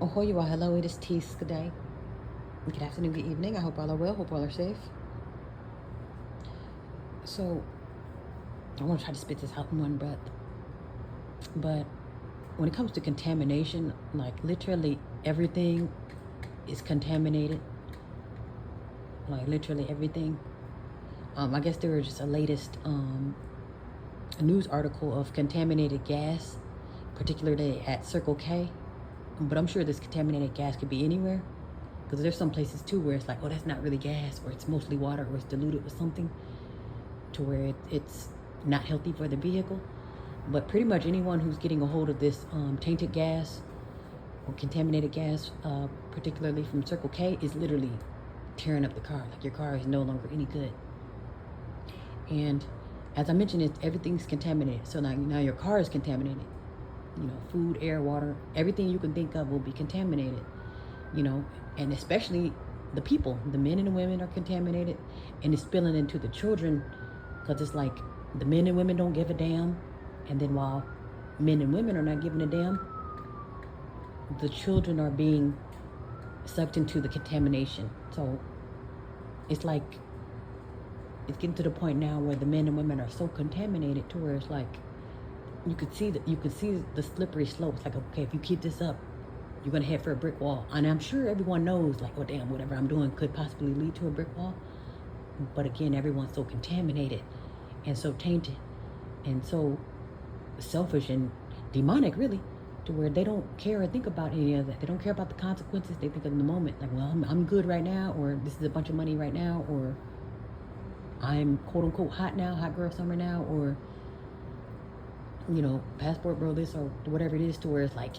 Ahoy, well, hello, it is Tees. Good day. Good afternoon, good evening. I hope all are well. Hope all are safe. So, I want to try to spit this out in one breath. But when it comes to contamination, like literally everything is contaminated. Like literally everything. I guess there was just a latest news article of contaminated gas, particularly at Circle K. But I'm sure this contaminated gas could be anywhere. Because there's some places too where it's like, oh, that's not really gas, or it's mostly water, or it's diluted with something to where it's not healthy for the vehicle. But pretty much anyone who's getting a hold of this tainted gas or contaminated gas, particularly from Circle K, is literally tearing up the car. Like your car is no longer any good. And as I mentioned, everything's contaminated. So now your car is contaminated. You know, food, air, water, everything you can think of will be contaminated. You know, and especially the people, the men and the women are contaminated, and it's spilling into the children, because it's like the men and women don't give a damn, and then while men and women are not giving a damn, the children are being sucked into the contamination. So it's like it's getting to the point now where the men and women are so contaminated to where it's like you could see the slippery slopes. Like, okay, if you keep this up, you're gonna head for a brick wall. And I'm sure everyone knows, like, oh damn, whatever I'm doing could possibly lead to a brick wall. But again, everyone's so contaminated and so tainted and so selfish and demonic, really, to where they don't care or think about any of that. They don't care about the consequences. They think of the moment, like, well, I'm good right now, or this is a bunch of money right now, or I'm quote unquote hot now, hot girl summer now, or you know, passport bro this or whatever it is, to where it's like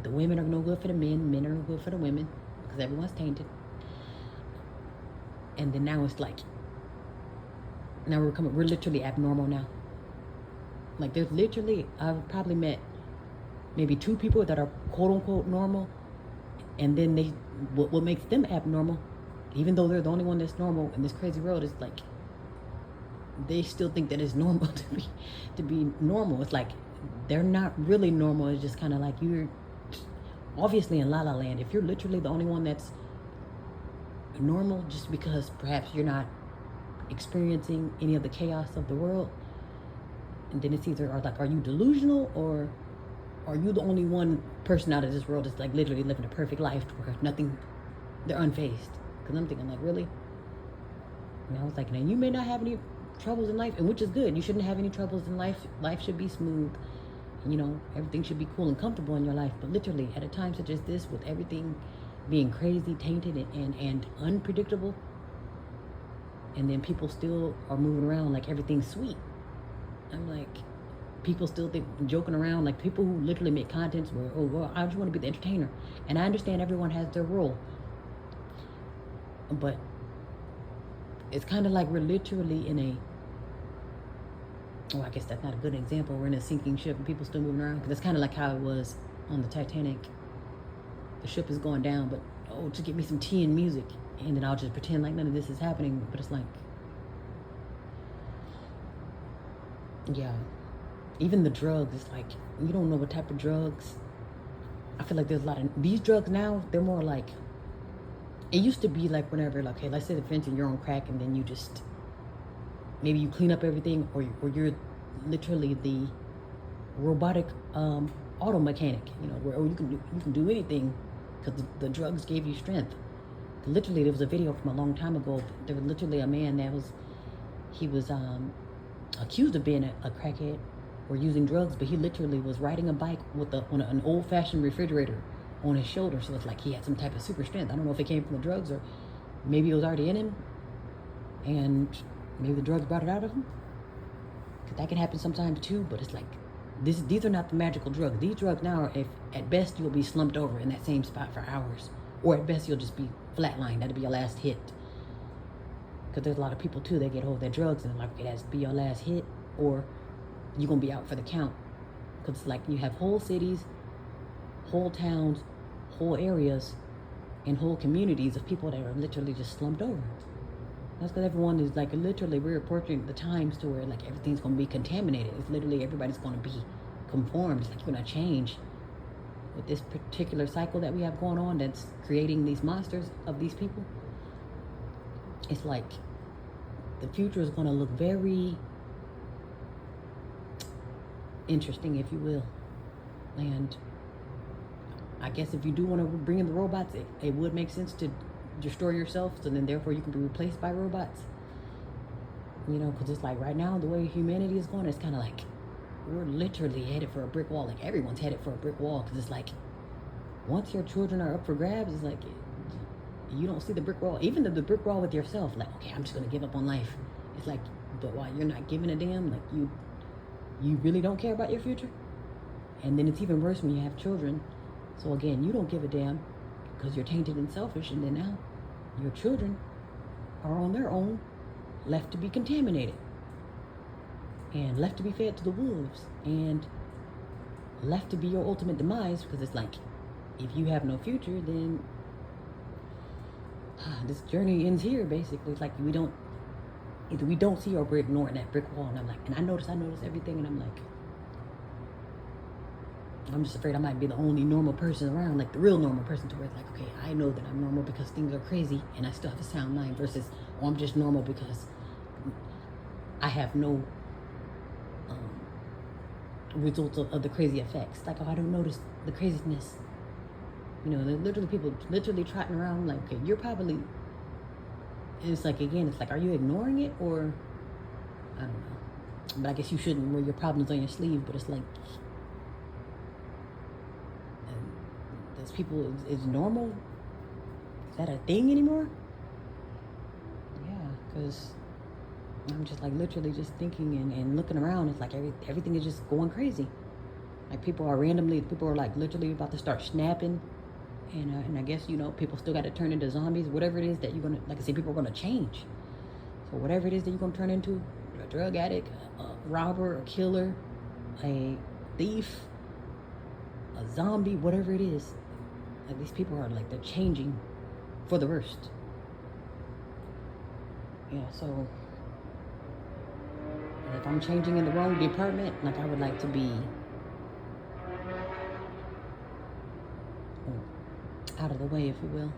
the women are no good for the men are no good for the women, because everyone's tainted. And then now it's like, now we're literally abnormal now. Like there's literally, I've probably met maybe 2 people that are quote unquote normal, and then what makes them abnormal, even though they're the only one that's normal in this crazy world, is like they still think that it's normal to be normal. It's like they're not really normal. It's just kind of like you're obviously in La La Land. If you're literally the only one that's normal, just because perhaps you're not experiencing any of the chaos of the world, and then it's either, or like, are you delusional, or are you the only one person out of this world that's like literally living a perfect life where nothing, they're unfazed? Because I'm thinking, like, really? And I was like, now you may not have any troubles in life, and which is good. You shouldn't have any troubles in life. Life should be smooth. You know, everything should be cool and comfortable in your life. But literally, at a time such as this, with everything being crazy, tainted, and unpredictable, and then people still are moving around like everything's sweet. I'm like, people still think, joking around, like people who literally make contents where, oh, well, I just want to be the entertainer. And I understand everyone has their role, but it's kind of like we're literally in a, oh, I guess that's not a good example. We're in a sinking ship and people still moving around, because it's kind of like how it was on the Titanic. The ship is going down, but oh, just get me some tea and music, and then I'll just pretend like none of this is happening. But it's like, yeah, even the drugs, it's like, you don't know what type of drugs. I feel like there's a lot of these drugs now. They're more like, it used to be like whenever, like, okay, let's say for instance you're on crack, and then you just, maybe you clean up everything, or you're literally the robotic auto mechanic, you know, where you can do anything because the drugs gave you strength. Literally, there was a video from a long time ago. There was literally a man that he was accused of being a crackhead or using drugs, but he literally was riding a bike with on an old-fashioned refrigerator on his shoulder. So it's like he had some type of super strength. I don't know if it came from the drugs, or maybe it was already in him, and maybe the drugs brought it out of him. Because that can happen sometimes too. But it's like, these are not the magical drugs. These drugs now are, if at best you'll be slumped over in that same spot for hours, or at best you'll just be flatlined. That'll be your last hit. Because there's a lot of people too that get hold of their drugs and like, it has to be your last hit, or you're gonna be out for the count. Because it's like you have whole cities, whole towns, whole areas, and whole communities of people that are literally just slumped over. That's because everyone is like, literally, we're approaching the times to where like everything's gonna be contaminated. It's literally everybody's gonna be conformed. It's like you're gonna change. with this particular cycle that we have going on that's creating these monsters of these people, it's like the future is going to look very interesting, if you will. And I guess if you do want to bring in the robots, it would make sense to destroy yourself, so then therefore you can be replaced by robots. You know, because it's like right now, the way humanity is going, it's kind of like we're literally headed for a brick wall. Like everyone's headed for a brick wall, because it's like once your children are up for grabs, it's like you don't see the brick wall. Even the brick wall with yourself, like, okay, I'm just going to give up on life. It's like, but why you're not giving a damn? Like you really don't care about your future? And then it's even worse when you have children. So again, you don't give a damn because you're tainted and selfish, and then now your children are on their own, left to be contaminated and left to be fed to the wolves and left to be your ultimate demise, because it's like if you have no future, then this journey ends here basically. It's like either we don't see or we're ignoring that brick wall. And I'm like, and I notice everything, and I'm like, I'm just afraid I might be the only normal person around, like the real normal person, to where it's like, okay, I know that I'm normal because things are crazy and I still have a sound mind, versus, oh, I'm just normal because I have no results of the crazy effects. Like, oh, I don't notice the craziness. You know, literally people literally trotting around like, okay, you're probably, and it's like, again, it's like, are you ignoring it, or I don't know. But I guess you shouldn't wear your problems on your sleeve. But it's like, those people is normal? Is that a thing anymore? Yeah, because I'm just like literally just thinking and looking around. It's like everything is just going crazy. Like people are like literally about to start snapping. And I guess, you know, people still got to turn into zombies. Whatever it is that you're going to, like I say, people are going to change. So whatever it is that you're going to turn into, a drug addict, a robber, a killer, a thief, a zombie, whatever it is, like these people are like, they're changing for the worst. Yeah, so if I'm changing in the wrong department, like I would like to be out of the way, if you will.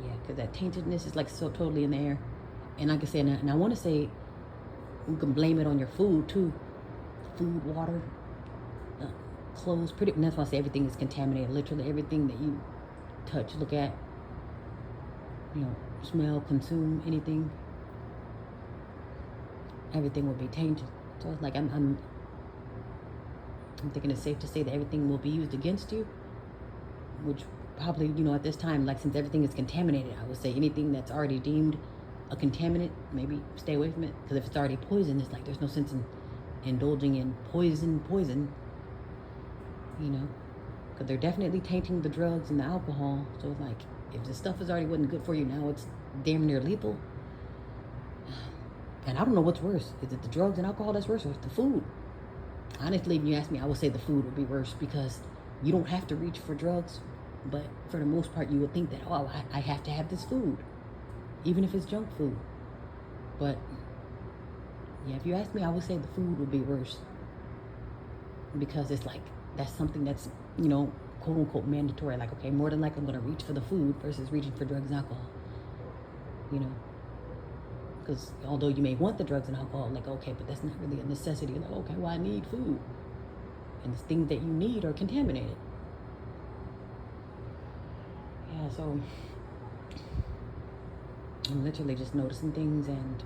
Yeah, because that taintedness is like so totally in the air. And like I said, and I want to say, you can blame it on your food too. Food, water, clothes, and that's why I say everything is contaminated. Literally everything that you touch, look at, you know, smell, consume, anything, everything will be tainted. So it's like I'm thinking it's safe to say that everything will be used against you, which probably, you know, at this time, like since everything is contaminated, I would say anything that's already deemed a contaminant, maybe stay away from it. Because if it's already poison, it's like there's no sense in indulging in poison, you know, because they're definitely tainting the drugs and the alcohol. So it's like, if the stuff is already wasn't good for you, now it's damn near lethal. And I don't know what's worse. Is it the drugs and alcohol that's worse, or the food? Honestly, if you ask me, I would say the food would be worse, because you don't have to reach for drugs, but for the most part, you would think that, oh, I have to have this food, even if it's junk food. But yeah, if you ask me, I would say the food would be worse, because it's like, that's something that's, you know, quote unquote mandatory. Like, okay, more than likely I'm going to reach for the food versus reaching for drugs and alcohol, you know. Because although you may want the drugs and alcohol, like, okay, but that's not really a necessity. Like, okay, well, I need food. And the things that you need are contaminated. Yeah, so I'm literally just noticing things, and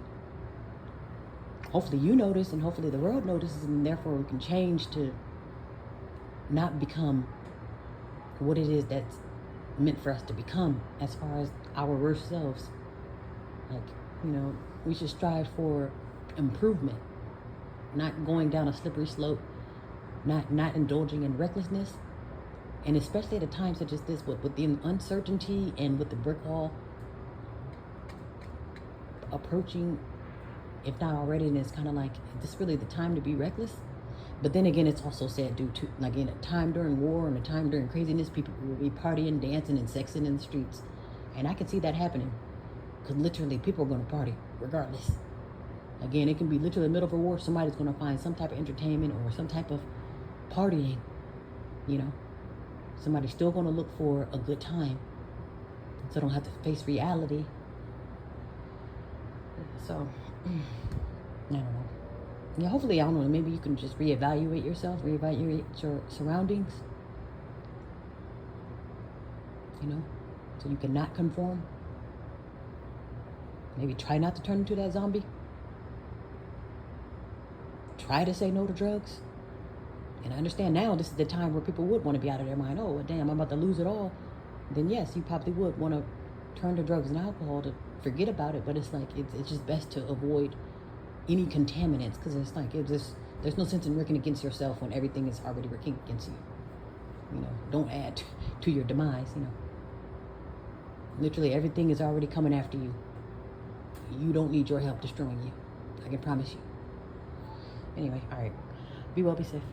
hopefully you notice, and hopefully the world notices, and therefore we can change to not become what it is that's meant for us to become as far as our worst selves. Like, you know, we should strive for improvement, not going down a slippery slope, not indulging in recklessness. And especially at a time such as this, with the uncertainty and with the brick wall approaching, if not already, and it's kind of like, is this really the time to be reckless? But then again, it's also said due to, like, in a time during war and a time during craziness, people will be partying, dancing, and sexing in the streets. And I can see that happening. Because literally, people are going to party regardless. Again, it can be literally the middle of a war. Somebody's going to find some type of entertainment or some type of partying You know, somebody's still going to look for a good time, so don't have to face reality. So, I don't know. Yeah, hopefully, I don't know, maybe you can just reevaluate yourself, reevaluate your surroundings, you know, so you can not conform. Maybe try not to turn into that zombie. Try to say no to drugs. And I understand now this is the time where people would want to be out of their mind. Oh, well, damn, I'm about to lose it all. Then yes, you probably would want to turn to drugs and alcohol to forget about it. But it's like, it's just best to avoid any contaminants, because it's like, there's no sense in working against yourself when everything is already working against you. You know, don't add to your demise, you know. Literally everything is already coming after you. You don't need your help destroying you. I can promise you. Anyway, all right. Be well, be safe.